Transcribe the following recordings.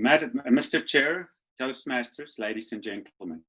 Mr. Chair, Toastmasters, ladies and gentlemen,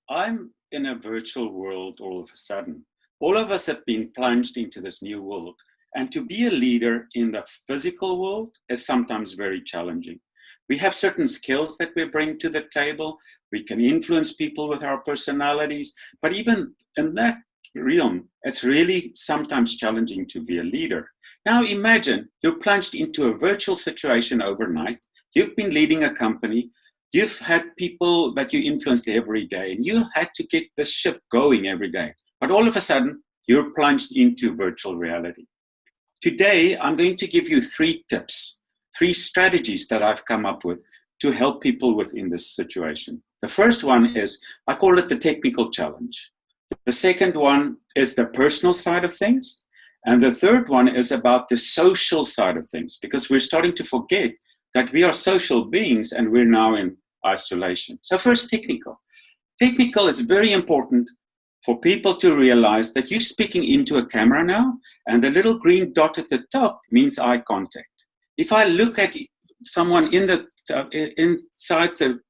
I'm in a virtual world all of a sudden. All of us have been plunged into this new world, and to be a leader in the physical world is sometimes very challenging. We have certain skills that we bring to the table. We can influence people with our personalities, but even in that realm, it's really sometimes challenging to be a leader. Now imagine you're plunged into a virtual situation overnight. You've been leading a company. You've had people that you influenced every day, and you had to get the ship going every day. But all of a sudden, you're plunged into virtual reality. Today, I'm going to give you 3 tips, 3 strategies that I've come up with to help people within this situation. The first one is, I call it the technical challenge. The second one is the personal side of things. And the third one is about the social side of things, because we're starting to forget that we are social beings and we're now in isolation. So first, technical. Technical is very important for people to realize that you're speaking into a camera now, and the little green dot at the top means eye contact. If I look at someone inside the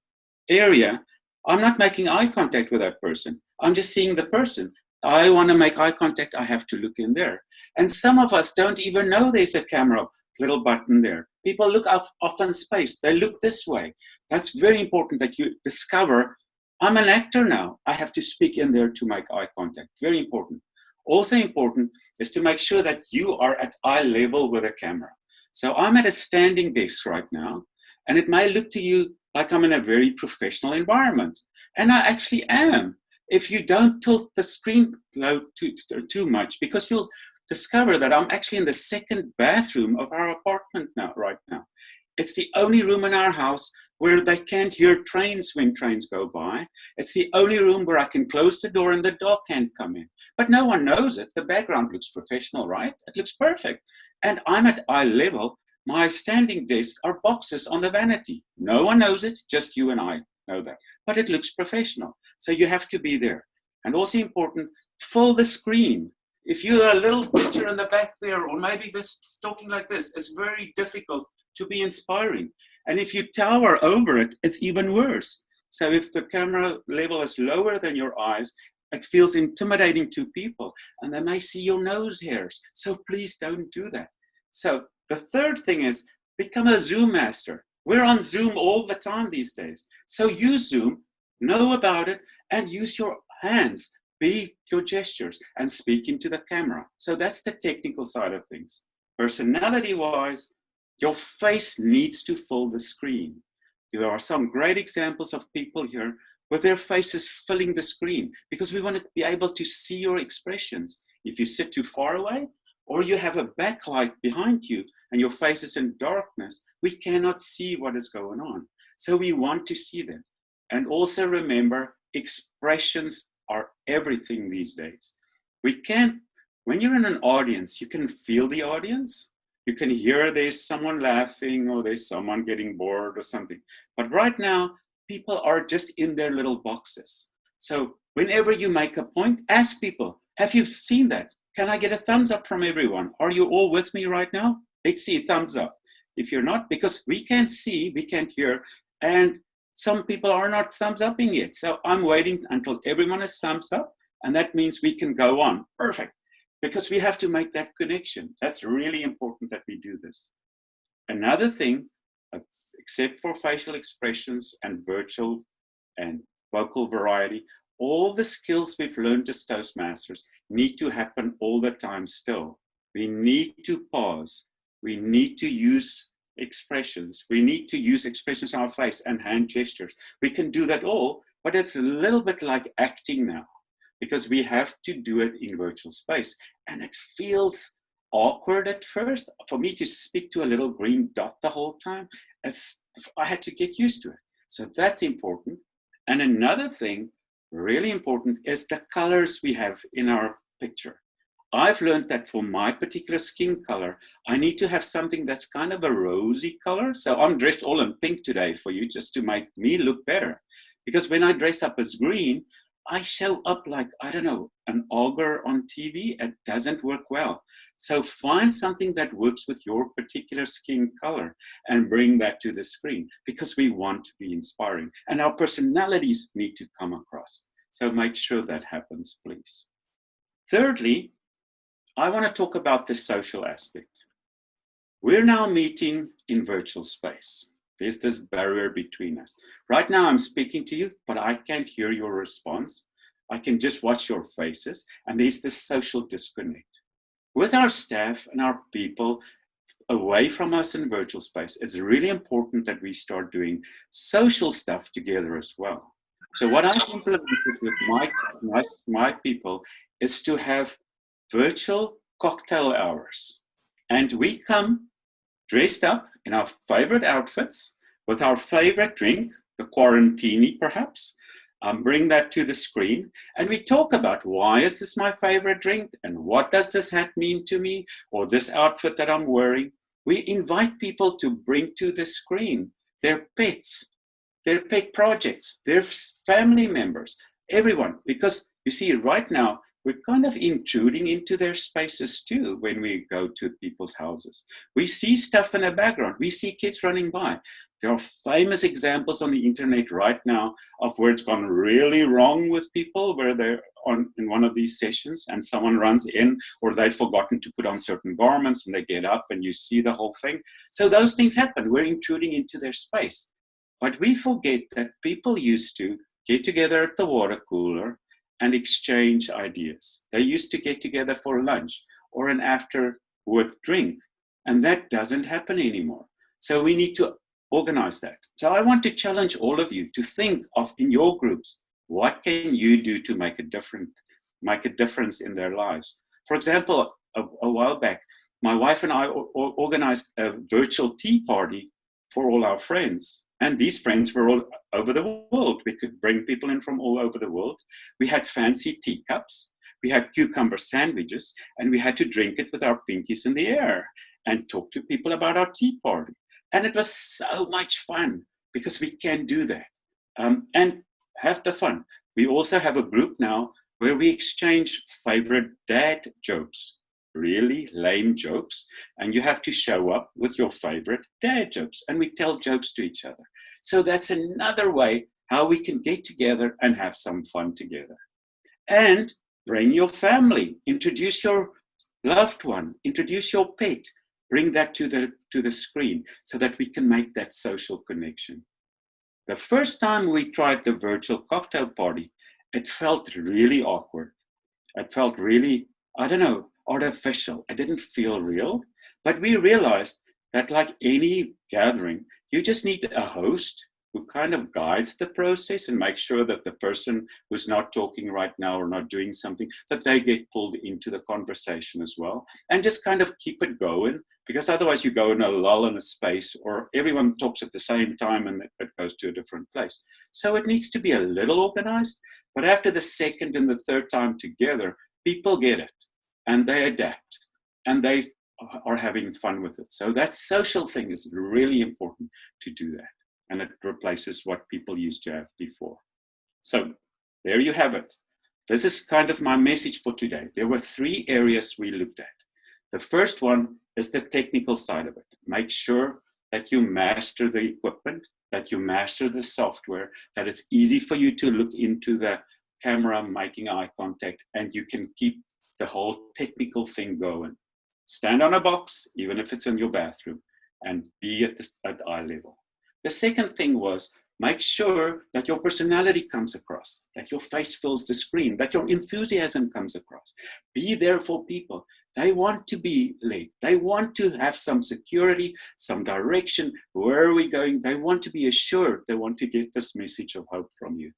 area, I'm not making eye contact with that person. I'm just seeing the person. I want to make eye contact, I have to look in there. And some of us don't even know there's a camera little button there. People look up off in space. They look this way. That's very important that you discover, I'm an actor now. I have to speak in there to make eye contact. Very important. Also important is to make sure that you are at eye level with a camera. So I'm at a standing desk right now, and it may look to you like I'm in a very professional environment. And I actually am. If you don't tilt the screen too much, because you'll discover that I'm actually in the second bathroom of our apartment right now. It's the only room in our house where they can't hear trains when trains go by. It's the only room where I can close the door and the dog can't come in. But no one knows it. The background looks professional, right? It looks perfect. And I'm at eye level. My standing desk are boxes on the vanity. No one knows it, just you and I know that. But it looks professional. So you have to be there. And also important, fill the screen. If you're a little picture in the back there, or maybe this talking like this, it's very difficult to be inspiring. And if you tower over it, it's even worse. So if the camera level is lower than your eyes, it feels intimidating to people, and they may see your nose hairs. So please don't do that. So the third thing is, become a Zoom master. We're on Zoom all the time these days. So use Zoom, know about it, and use your hands. Be your gestures and speak into the camera. So that's the technical side of things. Personality-wise, your face needs to fill the screen. There are some great examples of people here with their faces filling the screen, because we want to be able to see your expressions. If you sit too far away, or you have a backlight behind you and your face is in darkness, we cannot see what is going on. So we want to see them. And also remember, expressions are everything these days. When you're in an audience, you can feel the audience. You can hear there's someone laughing or there's someone getting bored or something. But right now, people are just in their little boxes. So whenever you make a point, ask people, have you seen that? Can I get a thumbs up from everyone? Are you all with me right now? Let's see, thumbs up. If you're not, because we can't see, we can't hear, and some people are not thumbs upping yet. So I'm waiting until everyone is thumbs up, and that means we can go on. Perfect. Because we have to make that connection. That's really important that we do this. Another thing, except for facial expressions and virtual and vocal variety, all the skills we've learned as Toastmasters need to happen all the time still. We need to pause. We need to use expressions. We need to use expressions on our face and hand gestures. We can do that all, but it's a little bit like acting now, because we have to do it in virtual space. And it feels awkward at first. For me to speak to a little green dot the whole time, I had to get used to it. So that's important. And another thing, really important, is the colors we have in our picture. I've learned that for my particular skin color, I need to have something that's kind of a rosy color. So I'm dressed all in pink today for you, just to make me look better. Because when I dress up as green, I show up like, I don't know, an ogre on TV. It doesn't work well. So find something that works with your particular skin color and bring that to the screen, because we want to be inspiring and our personalities need to come across. So make sure that happens, please. Thirdly, I want to talk about the social aspect. We're now meeting in virtual space. There's this barrier between us. Right now I'm speaking to you, but I can't hear your response. I can just watch your faces, and there's this social disconnect. With our staff and our people away from us in virtual space, it's really important that we start doing social stuff together as well. So what I've implemented with my people is to have virtual cocktail hours. And we come dressed up in our favorite outfits with our favorite drink, the quarantini perhaps, bring that to the screen, and we talk about why is this my favorite drink and what does this hat mean to me, or this outfit that I'm wearing. We invite people to bring to the screen their pets, their pet projects, their family members, everyone, because you see right now we're kind of intruding into their spaces too when we go to people's houses. We see stuff in the background. We see kids running by. There are famous examples on the internet right now of where it's gone really wrong with people, where they're in one of these sessions and someone runs in, or they've forgotten to put on certain garments and they get up and you see the whole thing. So those things happen. We're intruding into their space. But we forget that people used to get together at the water cooler and exchange ideas. They used to get together for lunch or an after work drink, and that doesn't happen anymore. So we need to organize that. So I want to challenge all of you to think of, in your groups, what can you do to make a difference in their lives? For example, a while back, my wife and I organized a virtual tea party for all our friends. And these friends were all over the world. We could bring people in from all over the world. We had fancy teacups. We had cucumber sandwiches, and we had to drink it with our pinkies in the air and talk to people about our tea party. And it was so much fun because we can do that and have the fun. We also have a group now where we exchange favorite dad jokes, really lame jokes, and you have to show up with your favorite dad jokes, and we tell jokes to each other. So that's another way how we can get together and have some fun together. And bring your family, introduce your loved one, introduce your pet, bring that to the screen so that we can make that social connection. The first time we tried the virtual cocktail party, it felt really awkward. It felt really, I don't know, artificial. It didn't feel real. But we realized that like any gathering, you just need a host who kind of guides the process and makes sure that the person who's not talking right now or not doing something, that they get pulled into the conversation as well. And just kind of keep it going, because otherwise you go in a lull in a space or everyone talks at the same time and it goes to a different place. So it needs to be a little organized, but after the second and the third time together, people get it and they adapt and they are having fun with it. So that social thing is really important to do that. And it replaces what people used to have before. So there you have it. This is kind of my message for today. There were 3 areas we looked at. The first one is the technical side of it. Make sure that you master the equipment, that you master the software, that it's easy for you to look into the camera, making eye contact, and you can keep the whole technical thing going. Stand on a box, even if it's in your bathroom, and be at eye level. The second thing was, make sure that your personality comes across, that your face fills the screen, that your enthusiasm comes across. Be there for people. They want to be led. They want to have some security, some direction. Where are we going? They want to be assured. They want to get this message of hope from you.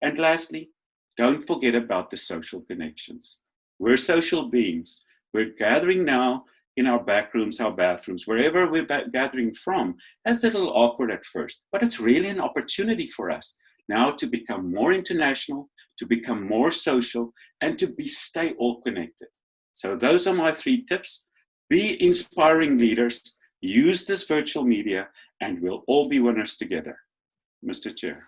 And lastly, don't forget about the social connections. We're social beings. We're gathering now in our back rooms, our bathrooms, wherever we're gathering from. That's a little awkward at first, but it's really an opportunity for us now to become more international, to become more social, and to stay all connected. So those are my 3 tips. Be inspiring leaders, use this virtual media, and we'll all be winners together. Mr. Chair.